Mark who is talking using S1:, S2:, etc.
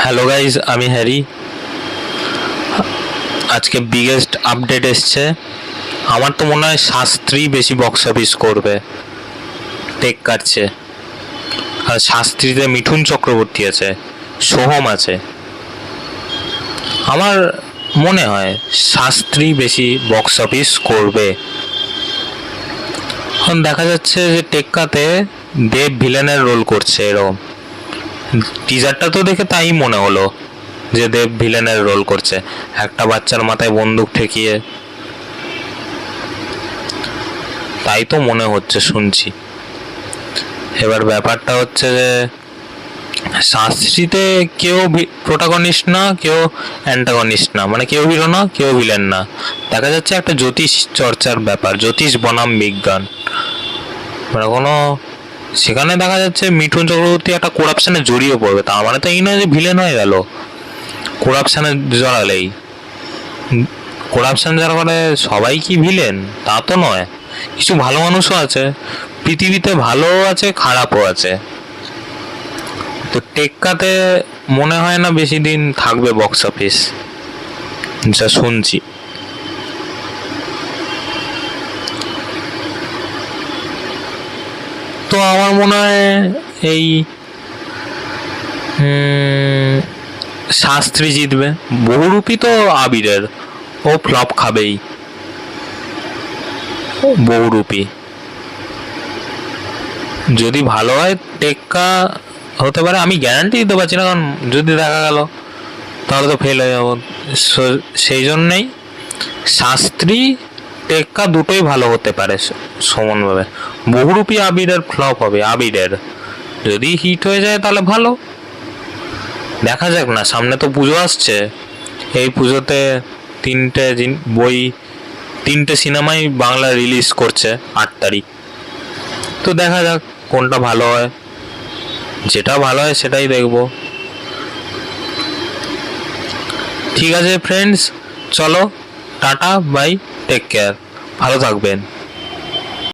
S1: Hello guys, আমি Harry. আজকে biggest update এসছে। আমার তো মনে হয় শাস্ত্রী বেশি বক্স অফিস করবে, টেক কাটছে। আর শাস্ত্রীতে মিঠুন চক্রবর্তী আছে, সোহম আছে। আমার মনে হয় শাস্ত্রী বেশি বক্স অফিস করবে। এখন দেখা যাচ্ছে যে টেক্কাতে দেব ভিলেনের রোল করছে, এরকম টিজারটা তো দেখে তাই মনে হলো যে দেব ভিলেনের রোল করছে, একটা বাচ্চার মাথায় বন্দুক ঠেকিয়ে। তাই তো মনে হচ্ছে, শুনছি। এবার ব্যাপারটা হচ্ছে যে শাস্ত্রীতে কেউ প্রোটাগনিস্ট না, কেউ অ্যান্টাগনিস্ট না, মানে কেউ হিরো না, কেউ ভিলেন না। দেখা যাচ্ছে একটা জ্যোতিষ চর্চার ব্যাপার, জ্যোতিষ বনাম বিজ্ঞান, মানে কোনো সেখানে দেখা যাচ্ছে মিঠুন চক্রবর্তী একটা করাপশনে জড়িয়ে পড়বে। তার মানে তো এই নয় যে ভিলেন হয়ে গেল। করাপশনে জড়ালেই, করাপশন যারা করে সবাই কি ভিলেন তা তো নয়। কিছু ভালো মানুষও আছে পৃথিবীতে, ভালোও আছে খারাপও আছে। তো টেক্কাতে মনে হয় না বেশি দিন থাকবে বক্স অফিস, যা শুনছি। তো আমার মনে হয় এই শাস্ত্রী জিতবে। বহুরূপী তো আবিরের, ও ফ্লপ খাবেই। বহুরূপী যদি ভালো হয় টেক্কা হতে পারে, আমি গ্যারান্টি দিতে পারছি না, কারণ যদি দেখা গেল তাহলে তো ফেল হয়ে যাবো। সেই জন্যেই শাস্ত্রী টেক্কা দুটোই ভালো হতে পারে সমানভাবে। বহুরূপী আবিরের ফ্লপ হবে, আবিরের যদি হিট হয়ে যায় তাহলে ভালো। দেখা যাক না, সামনে তো পুজো আসছে। এই পুজোতে তিনটে সিনেমাই বাংলা রিলিজ করছে 8 তারিখ। তো দেখা যাক কোনটা ভালো হয়, যেটা ভালো হয় সেটাই দেখবো। ঠিক আছে ফ্রেন্ডস, চলো টাটা বাই, টেক কেয়ার, ভালো থাকবেন।